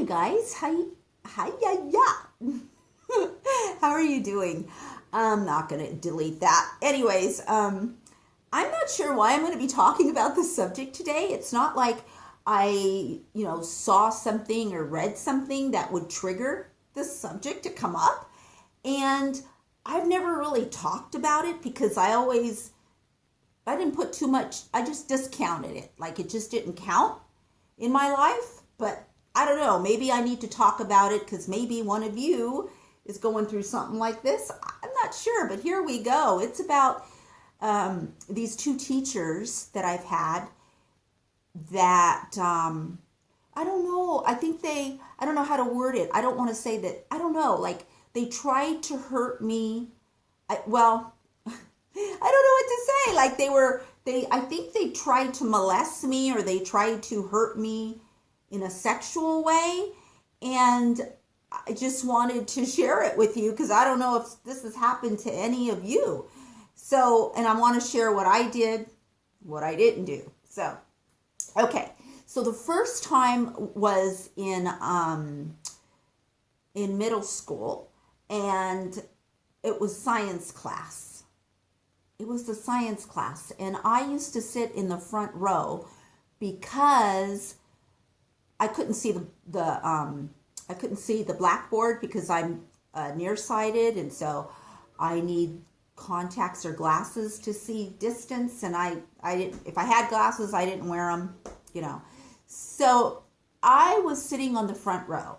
you guys. Hi, yeah. How are you doing? I'm not going to delete that. Anyways, I'm not sure why I'm going to be talking about this subject today. It's not like I, saw something or read something that would trigger this subject to come up. And I've never really talked about it because I didn't put too much, I just discounted it. Like it just didn't count in my life. But I don't know, maybe I need to talk about it because maybe one of you is going through something like this. I'm not sure, but here we go. It's about these two teachers that I've had that, I don't know, I don't know how to word it. I don't want to say that, I don't know, like they tried to hurt me. I don't know what to say. Like I think they tried to molest me or they tried to hurt me in a sexual way. And I just wanted to share it with you because I don't know if this has happened to any of you. So, and I want to share what I did, what I didn't do. So, okay. So the first time was in middle school, and it was science class. It was the science class, and I used to sit in the front row because I couldn't see the blackboard because I'm nearsighted, and so I need contacts or glasses to see distance. And I didn't. If I had glasses, I didn't wear them. So I was sitting on the front row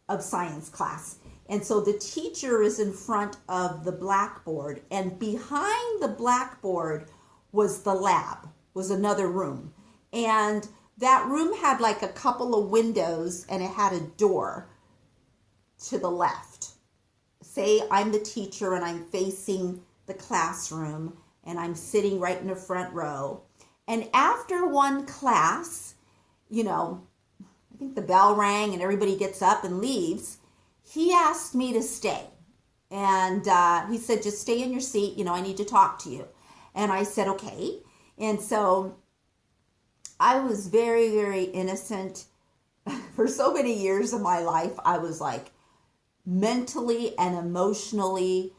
of science class, and so the teacher is in front of the blackboard, and behind the blackboard was the lab, was another room, and that room had like a couple of windows and it had a door to the left. Say I'm the teacher and I'm facing the classroom and I'm sitting right in the front row. And after one class, I think the bell rang and everybody gets up and leaves. He asked me to stay. And he said, just stay in your seat. I need to talk to you. And I said, okay. And so I was very, very innocent. For so many years of my life, I was like mentally and emotionally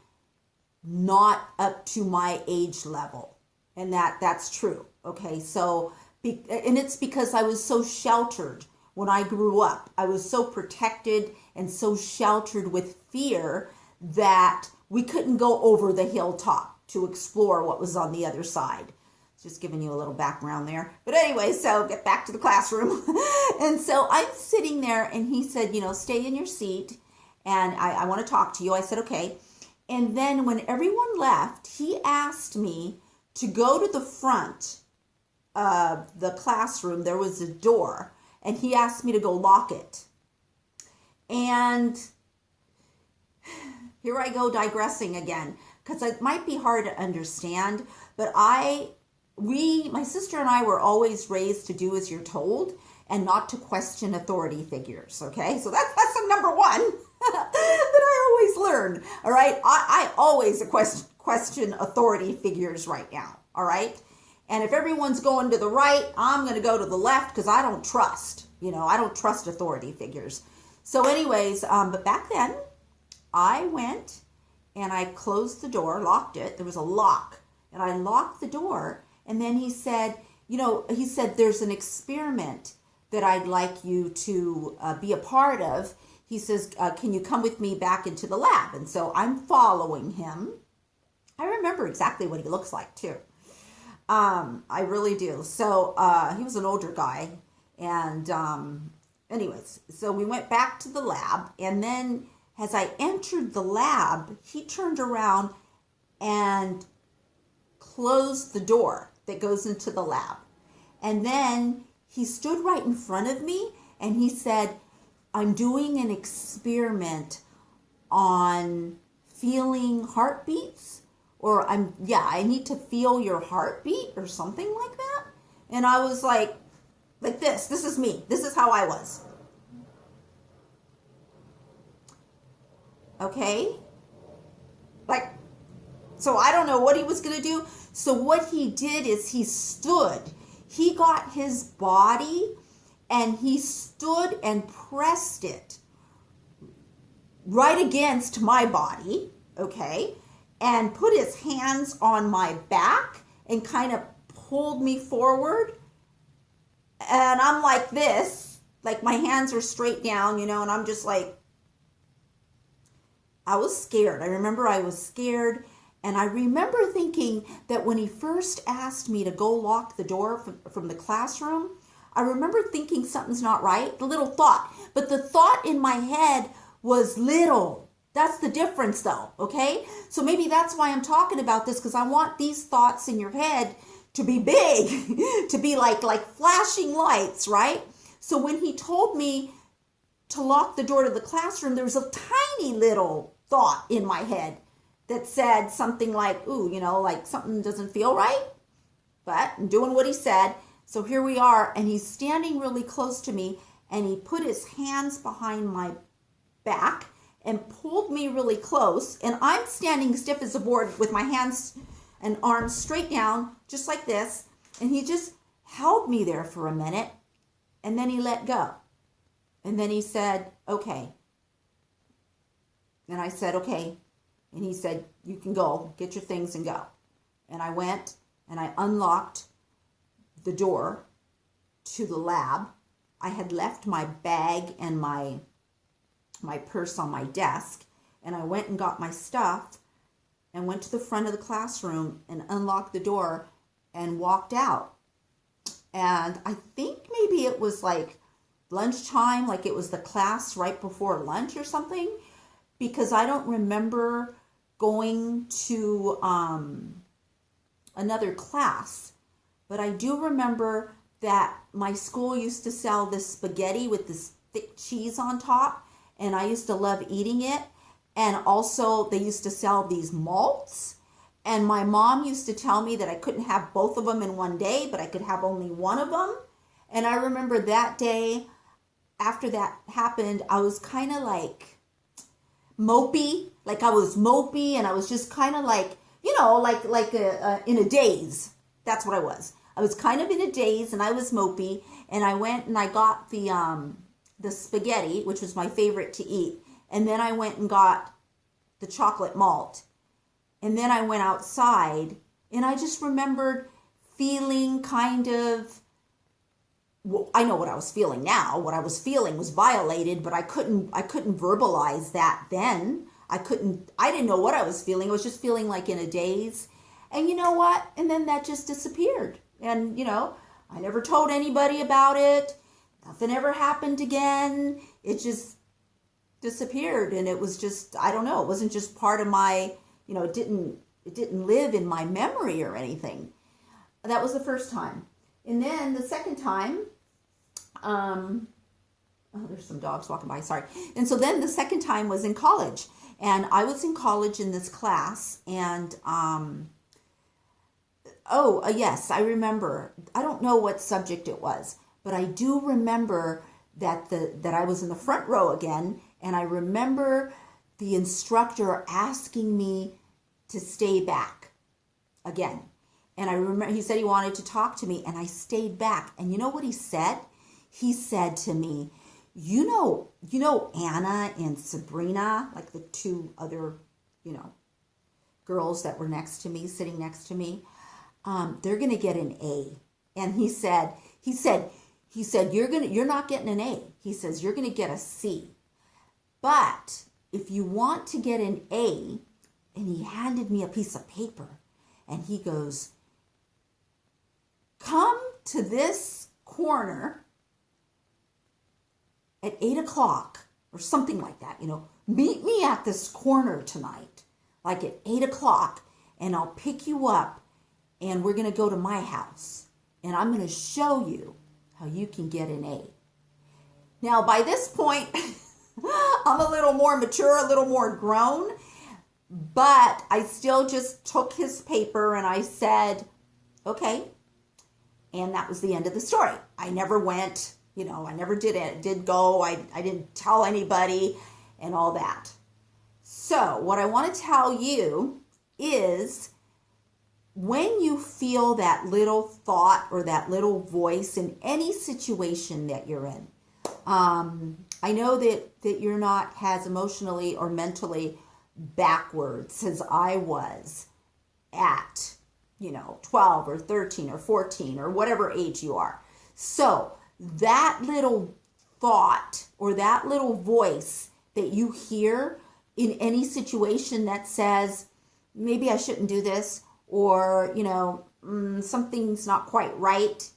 not up to my age level. And that's true. Okay. So, and it's because I was so sheltered when I grew up. I was so protected and so sheltered with fear that we couldn't go over the hilltop to explore what was on the other side. Just giving you a little background there. But anyway, so get back to the classroom. And so I'm sitting there and he said, stay in your seat and I want to talk to you. I said, okay. And then when everyone left, he asked me to go to the front of the classroom. There was a door and he asked me to go lock it. And here I go digressing again because it might be hard to understand, but my sister and I were always raised to do as you're told and not to question authority figures, okay? So that's lesson number one that I always learn, all right? I always question authority figures right now, all right? And if everyone's going to the right, I'm going to go to the left because I don't trust, I don't trust authority figures. So anyways, but back then, I went and I closed the door, locked it. There was a lock, and I locked the door. And then he said, there's an experiment that I'd like you to be a part of. He says, can you come with me back into the lab? And so I'm following him. I remember exactly what he looks like too. I really do. So he was an older guy. And anyways, so we went back to the lab. And then as I entered the lab, he turned around and closed the door that goes into the lab. And then he stood right in front of me and he said, I'm doing an experiment on feeling heartbeats, or I need to feel your heartbeat or something like that. And I was like this is me. This is how I was. Okay. So I don't know what he was going to do. So what he did is he stood, he got his body and he stood and pressed it right against my body, okay, and put his hands on my back and kind of pulled me forward. And I'm like this, like my hands are straight down, and I'm just like, I was scared. I remember I was scared. And I remember thinking that when he first asked me to go lock the door from the classroom, I remember thinking something's not right, the little thought. But the thought in my head was little. That's the difference though, okay? So maybe that's why I'm talking about this, because I want these thoughts in your head to be big, to be like flashing lights, right? So when he told me to lock the door to the classroom, there was a tiny little thought in my head that said something like, ooh, like something doesn't feel right, but I'm doing what he said. So here we are, and he's standing really close to me, and he put his hands behind my back and pulled me really close, and I'm standing stiff as a board with my hands and arms straight down, just like this, and he just held me there for a minute, and then he let go. And then he said, okay. And I said, okay. And he said, you can go, get your things and go. And I went and I unlocked the door to the lab. I had left my bag and my purse on my desk. And I went and got my stuff and went to the front of the classroom and unlocked the door and walked out. And I think maybe it was like lunchtime, like it was the class right before lunch or something, because I don't remember going to another class. But I do remember that my school used to sell this spaghetti with this thick cheese on top, and I used to love eating it. And also they used to sell these malts, and my mom used to tell me that I couldn't have both of them in one day, but I could have only one of them. And I remember that day, after that happened, I was kind of like mopey, and I was just kind of like, in a daze. That's what I was. I was kind of in a daze, and I was mopey, and I went and I got the spaghetti, which was my favorite to eat, and then I went and got the chocolate malt, and then I went outside, and I just remembered feeling kind of, well, I know what I was feeling now. What I was feeling was violated, but I couldn't verbalize that then. I didn't know what I was feeling. I was just feeling like in a daze. And you know what? And then that just disappeared. And, I never told anybody about it. Nothing ever happened again. It just disappeared. And it was just, I don't know. It wasn't just part of my, it didn't live in my memory or anything. That was the first time. And then the second time, there's some dogs walking by, sorry. And so then the second time was in college. And I was in college in this class, and yes, I remember. I don't know what subject it was, but I do remember that I was in the front row again, and I remember the instructor asking me to stay back again. And I remember he said he wanted to talk to me, and I stayed back. And you know what he said? He said to me, you know Anna and Sabrina, like the two other, girls that were sitting next to me, they're going to get an A. And he said, you're not getting an A. He says, you're going to get a C. But if you want to get an A, and he handed me a piece of paper, and he goes, come to this corner at 8:00 or something like that, meet me at this corner tonight, like at 8:00, and I'll pick you up, and we're going to go to my house, and I'm going to show you how you can get an A. Now, by this point, I'm a little more mature, a little more grown, but I still just took his paper and I said, okay. And that was the end of the story. I never went, I never did go. I didn't tell anybody and all that. So what I want to tell you is when you feel that little thought or that little voice in any situation that you're in, I know that you're not as emotionally or mentally backwards as I was at, 12 or 13 or 14 or whatever age you are. So that little thought or that little voice that you hear in any situation that says, maybe I shouldn't do this, or, something's not quite right,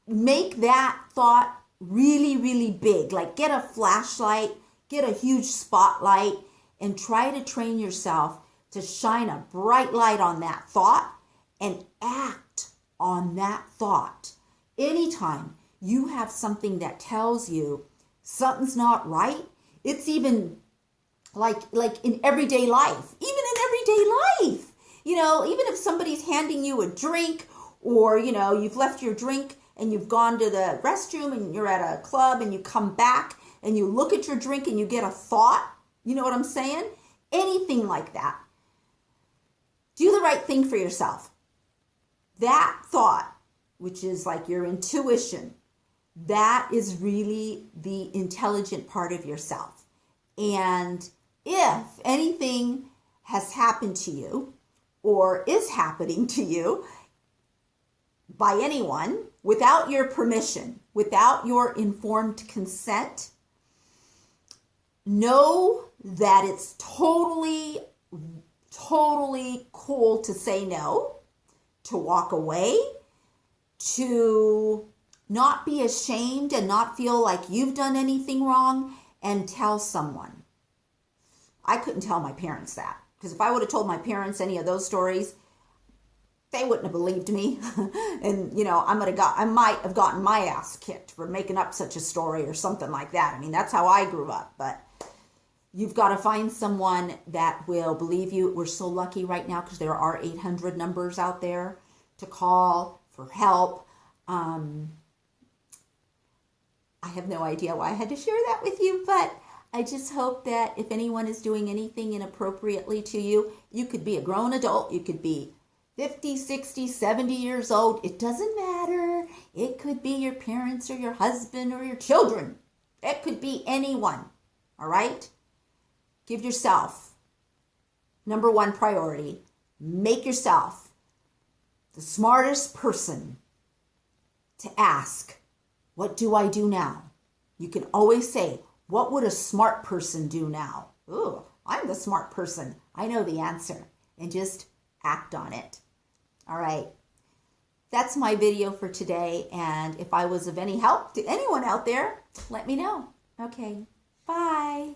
make that thought really, really big. Like, get a flashlight, get a huge spotlight, and try to train yourself to shine a bright light on that thought and act on that thought. Anytime you have something that tells you something's not right, it's even like in everyday life, even if somebody's handing you a drink, or, you've left your drink and you've gone to the restroom and you're at a club and you come back and you look at your drink and you get a thought, you know what I'm saying? Anything like that. Do the right thing for yourself. That thought, which is like your intuition, that is really the intelligent part of yourself. And if anything has happened to you or is happening to you by anyone without your permission, without your informed consent, know that it's totally cool to say no, to walk away, to not be ashamed and not feel like you've done anything wrong, and tell someone. I couldn't tell my parents that, because if I would have told my parents any of those stories, they wouldn't have believed me. And, I might have gotten my ass kicked for making up such a story or something like that. I mean, that's how I grew up. But you've got to find someone that will believe you. We're so lucky right now because there are 800 numbers out there to call for help. I have no idea why I had to share that with you, but I just hope that if anyone is doing anything inappropriately to you, you could be a grown adult, you could be 50, 60, 70 years old. It doesn't matter. It could be your parents or your husband or your children. It could be anyone. All right? Give yourself number one priority. Make yourself the smartest person to ask, what do I do now? You can always say, what would a smart person do now? Ooh, I'm the smart person. I know the answer. And just act on it. All right. That's my video for today. And if I was of any help to anyone out there, let me know. Okay. Bye.